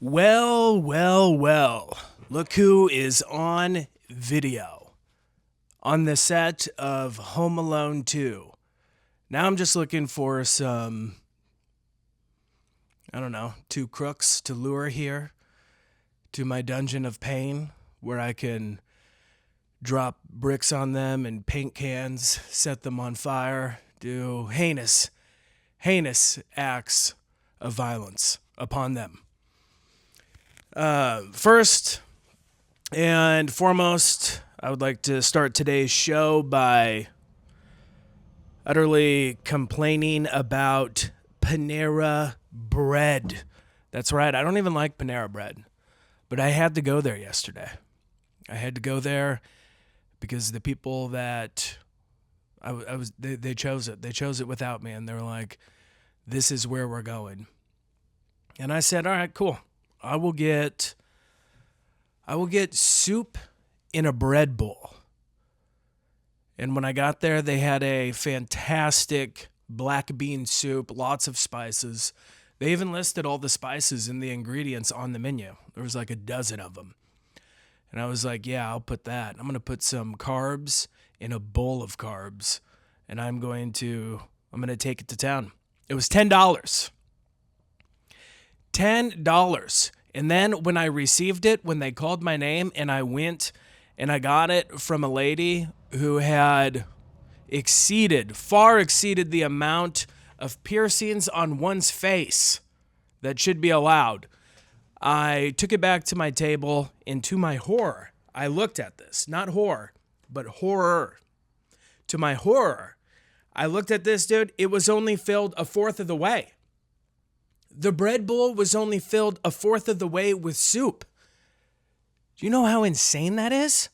Well, well, well. Look who is on video on the set of Home Alone 2. Now I'm just looking for some, two crooks to lure here to my dungeon of pain where I can drop bricks on them and paint cans, set them on fire, do heinous acts of violence upon them. First and foremost, I would like to start today's show by utterly complaining about Panera Bread. That's right, I don't even like Panera Bread, but I had to go there yesterday. I had to go there because the people that they chose it. They chose it without me, and they were like, "This is where we're going." And I said, "All right, cool. I will get soup in a bread bowl." And when I got there, they had a fantastic black bean soup, lots of spices. They even listed all the spices and the ingredients on the menu. There was like a dozen of them. And I was like, yeah, I'll put that. I'm going to put some carbs in a bowl of carbs, and I'm going to take it to town. It was $10. $10. And then when I received it, when they called my name and I went and I got it from a lady who had far exceeded the amount of piercings on one's face that should be allowed, I took it back to my table, and to my horror, I looked at this. Not horror, but horror. To my horror, I looked at this, dude. It was only filled a fourth of the way. The bread bowl was only filled a fourth of the way with soup. Do you know how insane that is?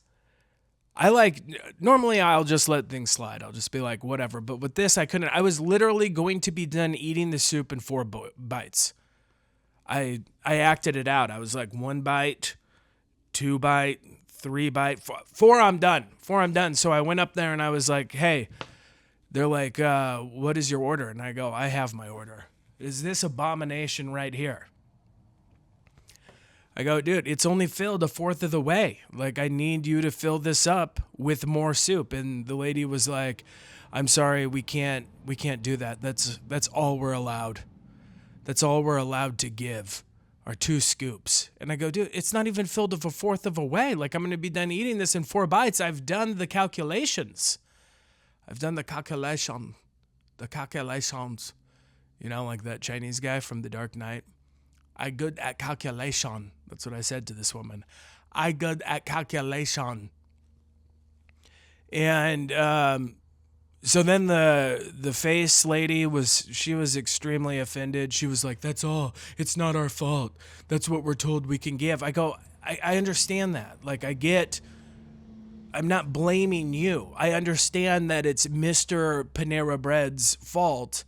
Normally I'll just let things slide. I'll just be like, whatever. But with this, I couldn't. I was literally going to be done eating the soup in 4 bites. I acted it out. I was like 1 bite, 2 bite, 3 bite, 4 I'm done. So I went up there and I was like, hey, they're like, what is your order? And I go, I have my order. Is this abomination right here? I go, dude, it's only filled a fourth of the way. Like, I need you to fill this up with more soup. And the lady was like, I'm sorry, we can't do that. That's all we're allowed. That's all we're allowed to give are 2 scoops. And I go, dude, it's not even filled of a fourth of a way. Like, I'm going to be done eating this in 4 bites. I've done the calculations. The calculations. You know, like that Chinese guy from The Dark Knight. I good at calculation. That's what I said to this woman. I good at calculation. And so then the face lady was extremely offended. She was like, that's all. It's not our fault. That's what we're told we can give. I go, I understand that. Like, I'm not blaming you. I understand that it's Mr. Panera Bread's fault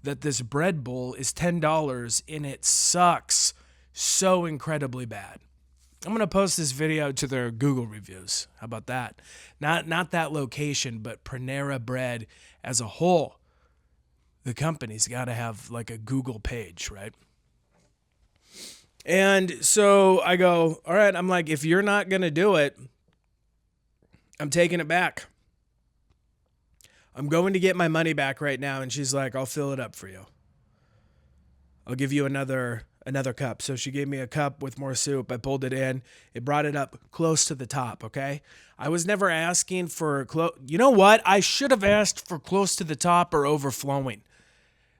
that this bread bowl is $10 and it sucks so incredibly bad. I'm going to post this video to their Google reviews. How about that? Not that location, but Panera Bread as a whole. The company's got to have like a Google page, right? And so I go, all right, I'm like, if you're not going to do it, I'm taking it back. I'm going to get my money back right now. And she's like, I'll fill it up for you. I'll give you another cup. So she gave me a cup with more soup. I pulled it in. It brought it up close to the top, okay? I was never asking for you know what? I should have asked for close to the top or overflowing.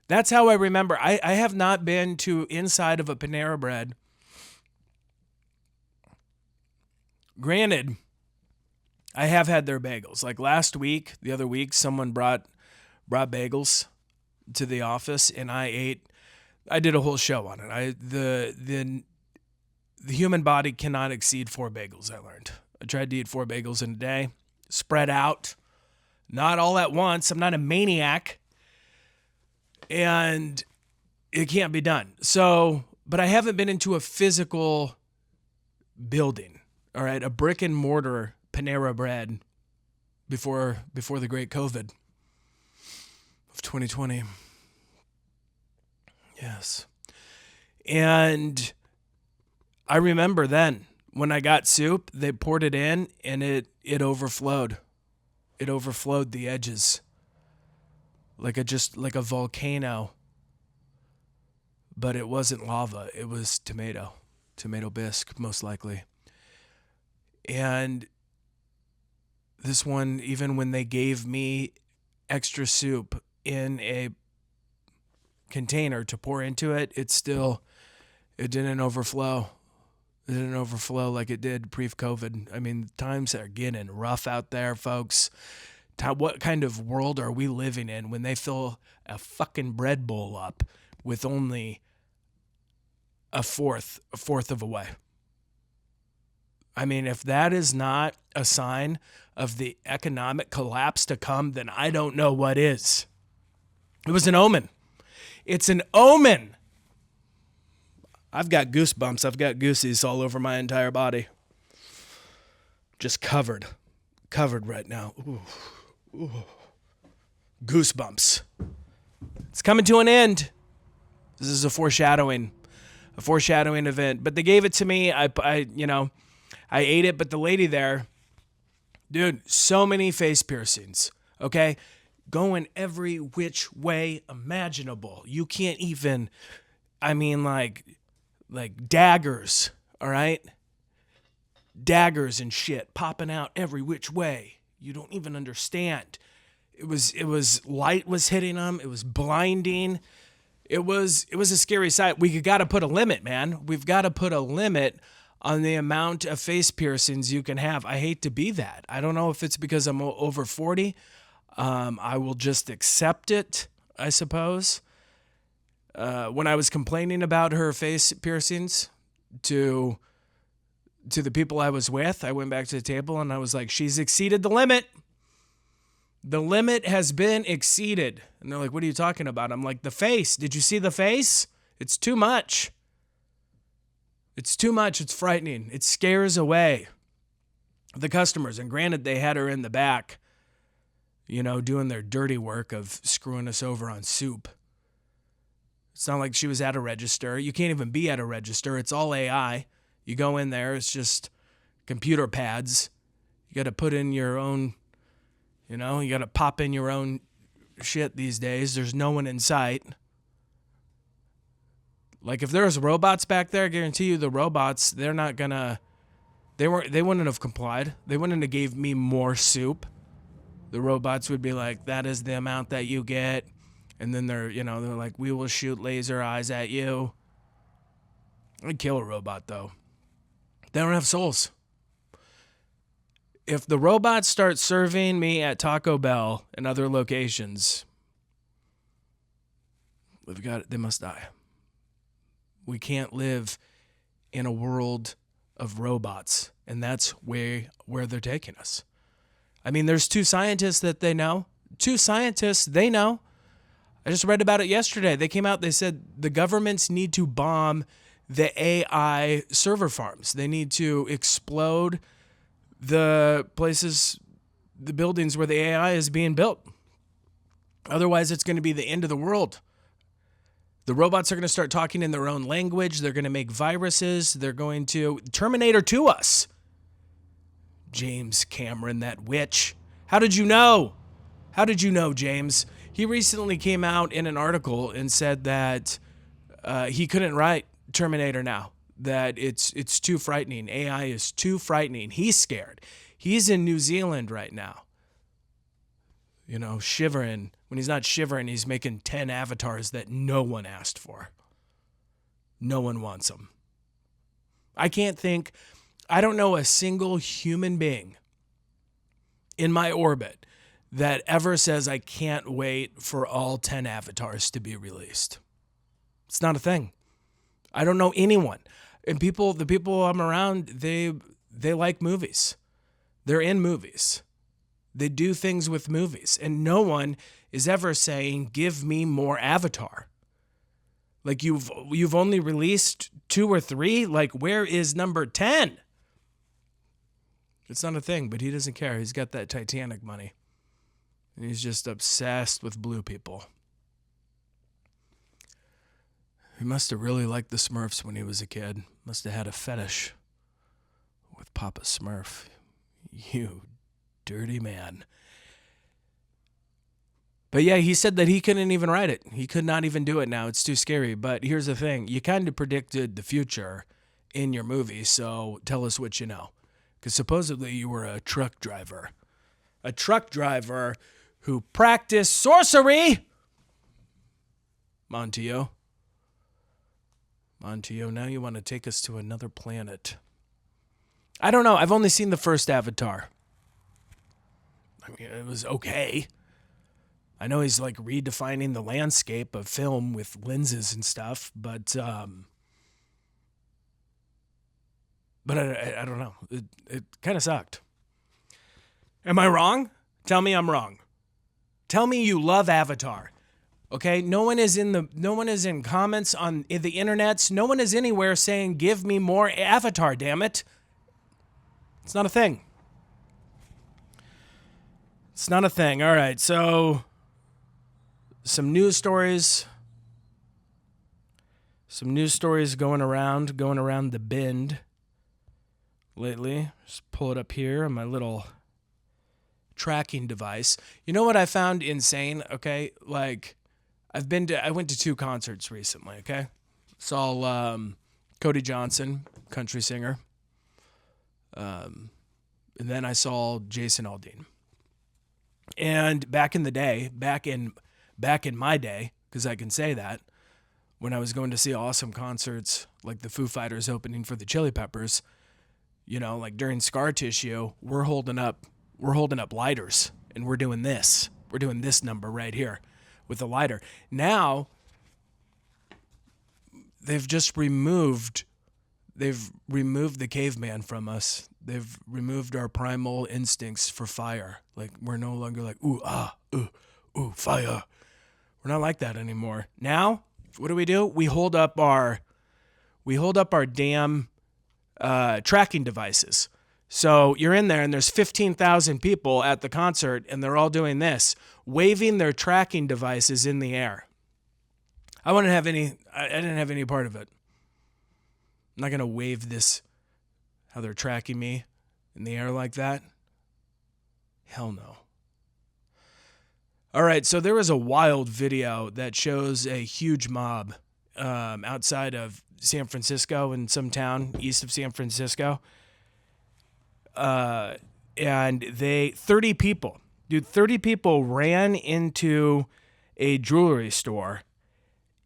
That's how I remember. I have not been to inside of a Panera Bread. Granted, I have had their bagels. Like the other week, someone brought bagels to the office, and I did a whole show on it. The human body cannot exceed 4 bagels, I learned. I tried to eat 4 bagels in a day, spread out, not all at once. I'm not a maniac, and it can't be done. So, but I haven't been into a physical building, all right, a brick and mortar Panera Bread before the great COVID of 2020. Yes. And I remember then when I got soup, they poured it in and it overflowed. It overflowed the edges like a volcano. But it wasn't lava. It was tomato bisque, most likely. And this one, even when they gave me extra soup in a container to pour into it, it didn't overflow. It didn't overflow like it did pre-COVID. I mean, times are getting rough out there, folks. What kind of world are we living in when they fill a fucking bread bowl up with only a fourth of a way? I mean, if that is not a sign of the economic collapse to come, then I don't know what is. It was an omen. It's an omen. I've got goosebumps. I've got goosies all over my entire body. Just covered right now. Ooh. Goosebumps. It's coming to an end. This is a foreshadowing event. But they gave it to me. I ate it. But the lady there, dude, so many face piercings. Okay, going every which way imaginable. You can't even. I mean, like daggers. All right, daggers and shit popping out every which way. You don't even understand. It was light was hitting them. It was blinding. It was a scary sight. We got to put a limit, man. We've got to put a limit on the amount of face piercings you can have. I hate to be that. I don't know if it's because I'm over 40. I will just accept it, I suppose. When I was complaining about her face piercings to the people I was with, I went back to the table and I was like, she's exceeded the limit. The limit has been exceeded. And they're like, what are you talking about? I'm like, the face. Did you see the face? It's too much. It's too much. It's frightening. It scares away the customers. And granted, they had her in the back, doing their dirty work of screwing us over on soup. It's not like she was at a register. You can't even be at a register. It's all AI. You go in there, it's just computer pads. You got to put in your own, you got to pop in your own shit these days. There's no one in sight. Like if there was robots back there, I guarantee you the robots, they wouldn't have complied. They wouldn't have gave me more soup. The robots would be like, that is the amount that you get. And then they're like, we will shoot laser eyes at you. I'd kill a robot though. They don't have souls. If the robots start serving me at Taco Bell and other locations, they must die. We can't live in a world of robots, and that's where they're taking us. I mean, there's two scientists they know. I just read about it yesterday. They came out, they said the governments need to bomb the AI server farms. They need to explode the places, the buildings where the AI is being built. Otherwise, it's going to be the end of the world. The robots are going to start talking in their own language. They're going to make viruses. They're going to Terminator to us. James Cameron, that witch. How did you know? James? He recently came out in an article and said that he couldn't write Terminator now, that it's too frightening. AI is too frightening. He's scared. He's in New Zealand right now, shivering. When he's not shivering, he's making 10 avatars that no one asked for. No one wants them. I don't know a single human being in my orbit that ever says I can't wait for all 10 avatars to be released. It's not a thing. I don't know anyone. And the people I'm around, they like movies. They're in movies. They do things with movies. And no one is ever saying, give me more Avatar. Like you've only released 2 or 3? Like where is number 10? It's not a thing, but he doesn't care. He's got that Titanic money. And he's just obsessed with blue people. He must have really liked the Smurfs when he was a kid. Must have had a fetish with Papa Smurf. You dirty man. But yeah, he said that he couldn't even write it. He could not even do it now. It's too scary. But here's the thing. You kind of predicted the future in your movie, so tell us what you know. Because supposedly you were a truck driver. A truck driver who practiced sorcery. Montiel, now you want to take us to another planet. I don't know. I've only seen the first Avatar. I mean, it was okay. I know he's like redefining the landscape of film with lenses and stuff, but I don't know. It kind of sucked. Am I wrong? Tell me I'm wrong. Tell me you love Avatar. Okay? No one is in comments on the internets. No one is anywhere saying give me more Avatar, damn it. It's not a thing. It's not a thing. All right. So some news stories going around the bend lately. Just pull it up here on my little tracking device. You know what I found insane? Okay, like I went to 2 concerts recently. Okay, saw Cody Johnson, country singer, and then I saw Jason Aldean. And back in the day, back in my day, because I can say that, when I was going to see awesome concerts like the Foo Fighters opening for the Chili Peppers, you know, like during Scar Tissue, we're holding up lighters and we're doing this. We're doing this number right here with the lighter. Now they've removed the caveman from us. They've removed our primal instincts for fire. Like we're no longer like ooh fire. We're not like that anymore. Now, what do? We hold up our damn tracking devices. So you're in there and there's 15,000 people at the concert and they're all doing this, waving their tracking devices in the air. I didn't have any part of it. I'm not going to wave this, how they're tracking me in the air like that. Hell no. All right, so there was a wild video that shows a huge mob outside of San Francisco in some town east of San Francisco. And 30 people ran into a jewelry store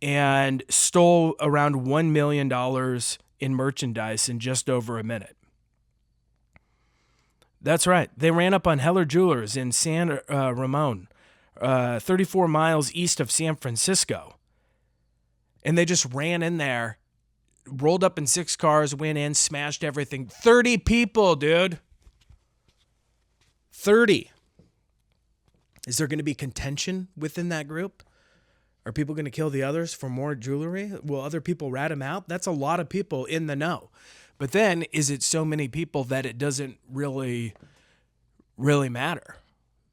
and stole around $1 million in merchandise in just over a minute. That's right. They ran up on Heller Jewelers in San Ramon, 34 miles east of San Francisco. And they just ran in there, rolled up in 6 cars, went in, smashed everything. 30 people, dude. 30. Is there going to be contention within that group? Are people going to kill the others for more jewelry? Will other people rat them out? That's a lot of people in the know. But then, is it so many people that it doesn't really matter?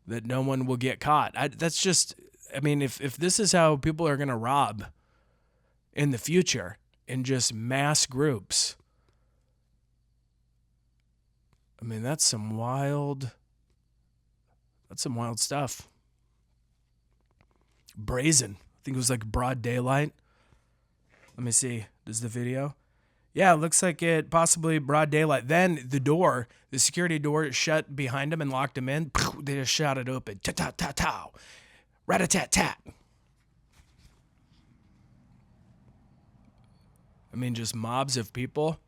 That no one will get caught? If this is how people are going to rob in the future in just mass groups, I mean, that's some wild stuff. Brazen. I think it was like broad daylight. Let me see. Does the video? Yeah, it looks like it possibly broad daylight. Then the security door shut behind him and locked him in. They just shot it open. Ta-ta-ta-ta. Rat-a-tat-tat. I mean, just mobs of people.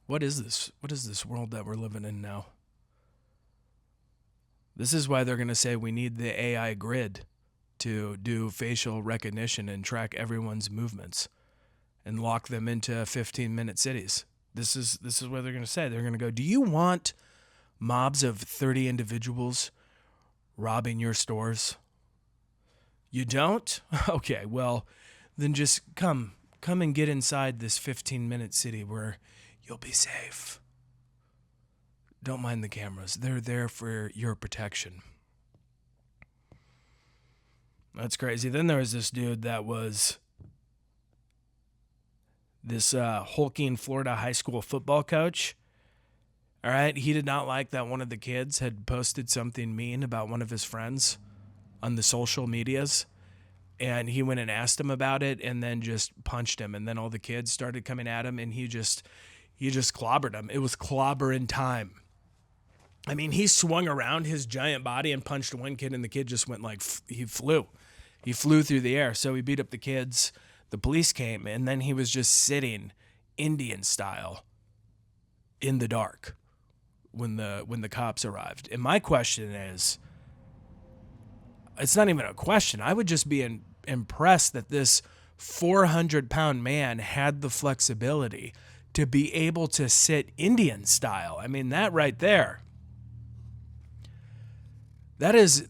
What is this? What is this world that we're living in now? This is why they're going to say we need the AI grid to do facial recognition and track everyone's movements and lock them into 15-minute cities. This is what they're going to say. They're going to go, do you want mobs of 30 individuals robbing your stores? You don't? Okay, well, then just come and get inside this 15-minute city where you'll be safe. Don't mind the cameras. They're there for your protection. That's crazy. Then there was this dude that was this hulking Florida high school football coach. All right, he did not like that one of the kids had posted something mean about one of his friends on the social medias, and he went and asked him about it and then just punched him, and then all the kids started coming at him, and he just clobbered him. It was clobbering time. I mean, he swung around his giant body and punched one kid, and the kid just went like, he flew through the air. So he beat up the kids. The police came, and then he was just sitting Indian style in the dark when the cops arrived. And my question is, it's not even a question. I would just be impressed that this 400-pound man had the flexibility to be able to sit Indian style. I mean, that right there. That is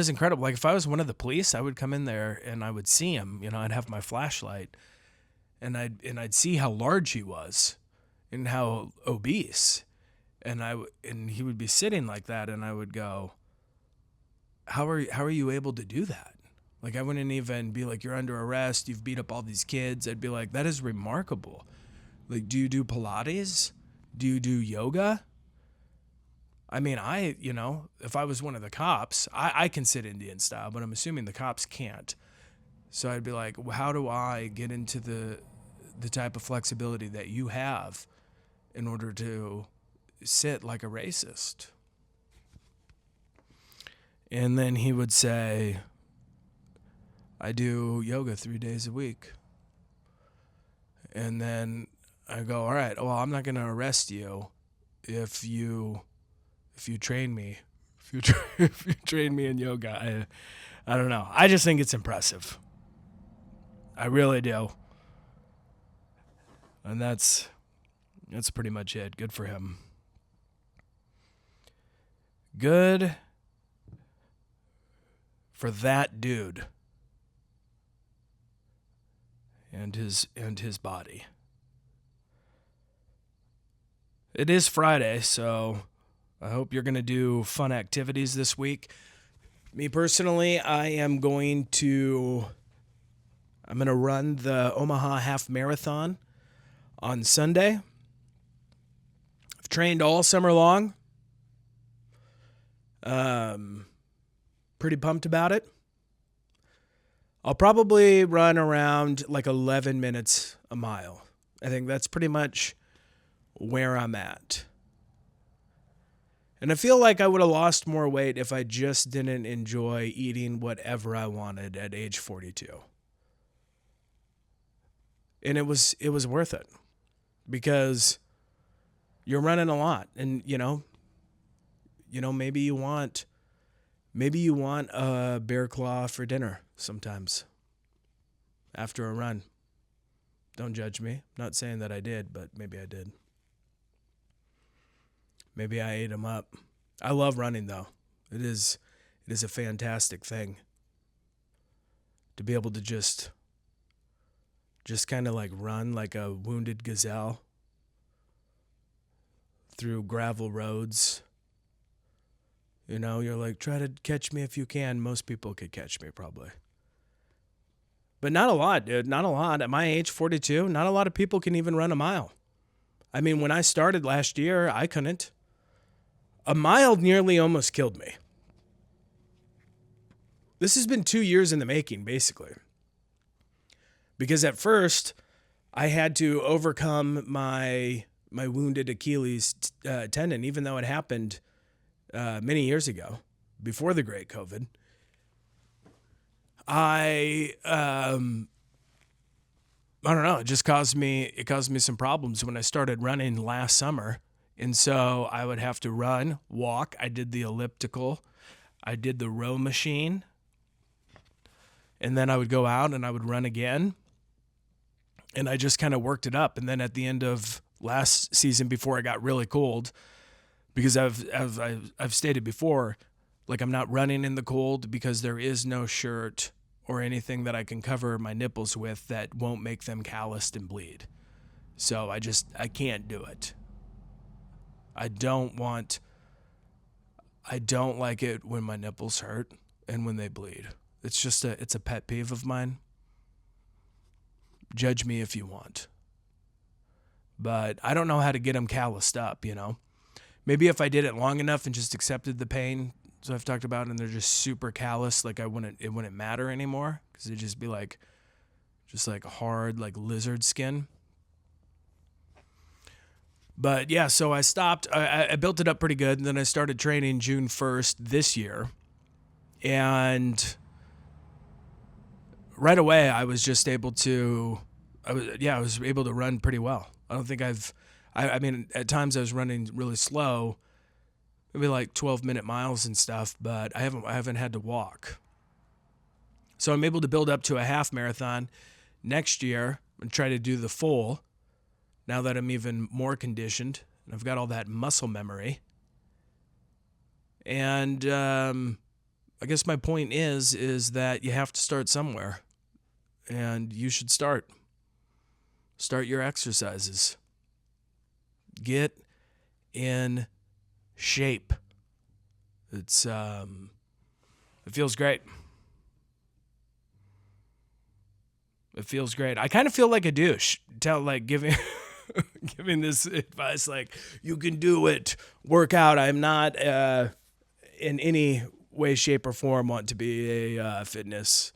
incredible. Like, if I was one of the police, I would come in there and I would see him. You know, I'd have my flashlight, and I'd see how large he was, and how obese, and he would be sitting like that, and I would go, how are you able to do that? Like, I wouldn't even be like, you're under arrest, you've beat up all these kids. I'd be like, that is remarkable. Like, do you do Pilates? Do you do yoga? I mean, if I was one of the cops, I can sit Indian style, but I'm assuming the cops can't. So I'd be like, well, how do I get into the type of flexibility that you have in order to sit like a racist? And then he would say, I do yoga 3 days a week. And then I go, all right, well, I'm not going to arrest you if you train me, if you train me in yoga. I don't know. I just think it's impressive. I really do. And that's pretty much it. Good for him. Good for that dude and his body. It is Friday, so I hope you're going to do fun activities this week. Me personally, I'm going to run the Omaha Half Marathon on Sunday. I've trained all summer long. Pretty pumped about it. I'll probably run around like 11 minutes a mile. I think that's pretty much where I'm at. And I feel like I would have lost more weight if I just didn't enjoy eating whatever I wanted at age 42. And it was worth it, because you're running a lot, and maybe you want a bear claw for dinner sometimes after a run. Don't judge me. Not saying that I did, but maybe I did. Maybe I ate them up. I love running, though. It is a fantastic thing to be able to just kind of like run like a wounded gazelle through gravel roads. You're like, try to catch me if you can. Most people could catch me, probably. But not a lot, dude. Not a lot. At my age, 42, not a lot of people can even run a mile. I mean, when I started last year, I couldn't. A mile nearly almost killed me. This has been 2 years in the making, basically. Because at first, I had to overcome my wounded Achilles tendon, even though it happened many years ago, before the Great COVID. I don't know. It caused me some problems when I started running last summer. And so I would have to run, walk. I did the elliptical. I did the row machine. And then I would go out and I would run again. And I just kind of worked it up. And then at the end of last season, before it got really cold, because I've stated before, like, I'm not running in the cold because there is no shirt or anything that I can cover my nipples with that won't make them calloused and bleed. So I can't do it. I don't like it when my nipples hurt and when they bleed. It's a pet peeve of mine. Judge me if you want. But I don't know how to get them calloused up, Maybe if I did it long enough and just accepted the pain, so I've talked about, and they're just super callous, like it wouldn't matter anymore, because it'd just be like, just like hard, like lizard skin. But yeah, so I stopped. I built it up pretty good, and then I started training June 1st this year. And right away, I was just able to, I was able to run pretty well. I don't think I mean, at times I was running really slow, maybe like 12-minute miles and stuff, but I haven't had to walk. So I'm able to build up to a half marathon next year and try to do the full, now that I'm even more conditioned and I've got all that muscle memory. And I guess my point is that you have to start somewhere, and you should start your exercises. Get in shape. It feels great. It feels great. I kind of feel like a douche, giving giving this advice, like, you can do it, work out. I'm not in any way, shape, or form want to be a fitness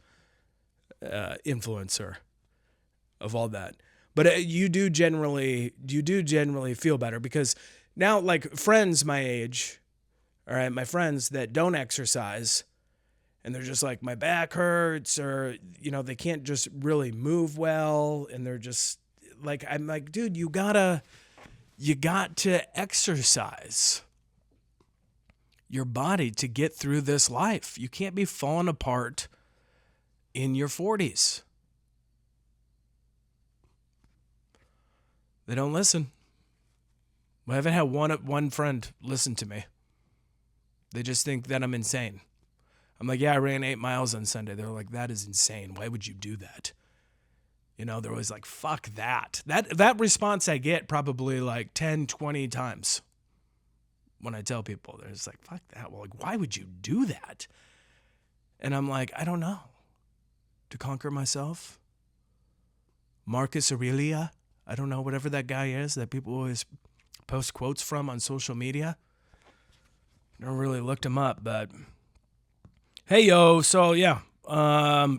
influencer of all that. But you do generally feel better, because now, like, friends my age, all right, my friends that don't exercise, and they're just like, my back hurts, or, they can't just really move well, and they're just like, I'm like, dude, you got to exercise your body to get through this life. You can't be falling apart in your 40s. They don't listen. I haven't had one friend listen to me. They just think that I'm insane. I'm like, yeah, I ran 8 miles on Sunday. They're like, that is insane. Why would you do that? They're always like, fuck that. That response I get probably like 10, 20 times when I tell people. They're just like, fuck that. Well, like, why would you do that? And I'm like, I don't know. To conquer myself? Marcus Aurelius? I don't know, whatever that guy is that people always post quotes from on social media. Never really looked him up, but hey, yo. So yeah,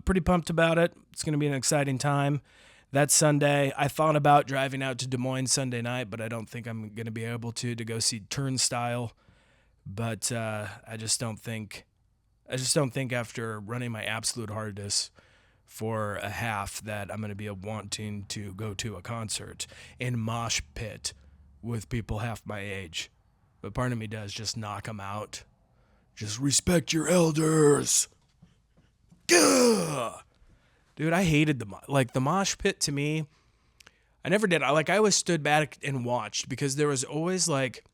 pretty pumped about it. It's going to be an exciting time. That's Sunday. I thought about driving out to Des Moines Sunday night, but I don't think I'm going to be able to go see Turnstile. But I just don't think after running my absolute hardest for a half that I'm going to be wanting to go to a concert and mosh pit with people half my age. But part of me does just knock them out. Just respect your elders. Gah! Dude, I hated the mosh pit. To me, I never did. I always stood back and watched, because there was always like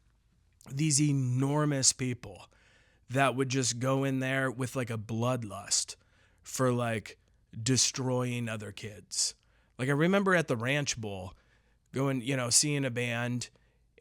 these enormous people that would just go in there with like a bloodlust for like destroying other kids. Like, I remember at the Ranch Bowl going, seeing a band,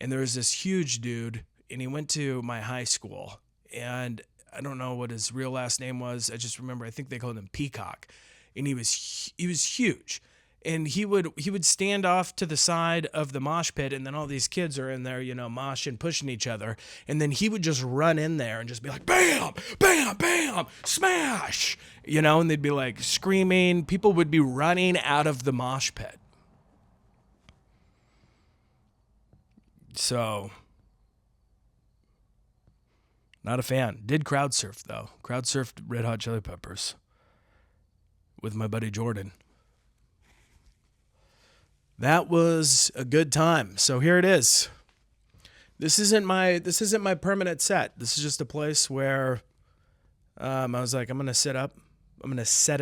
and there was this huge dude, and he went to my high school, and I don't know what his real last name was. I just remember, I think they called him Peacock, and he was huge. And he would stand off to the side of the mosh pit, and then all these kids are in there, moshing, pushing each other. And then he would just run in there and just be like, bam, bam, bam, smash, and they'd be like screaming. People would be running out of the mosh pit. So, not a fan. Did crowd surf, though. Crowd surfed Red Hot Chili Peppers with my buddy Jordan. That was a good time. So here it is. This isn't my permanent set. This is just a place where I was like, I'm going to set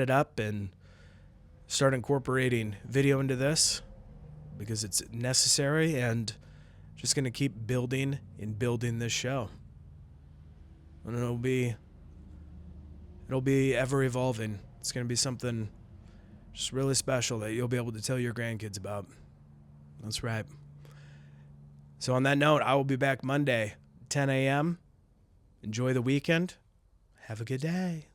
it up and start incorporating video into this, because it's necessary, and just going to keep building this show. And it'll be ever evolving. It's going to be something just really special that you'll be able to tell your grandkids about. That's right. So on that note, I will be back Monday, 10 a.m. Enjoy the weekend. Have a good day.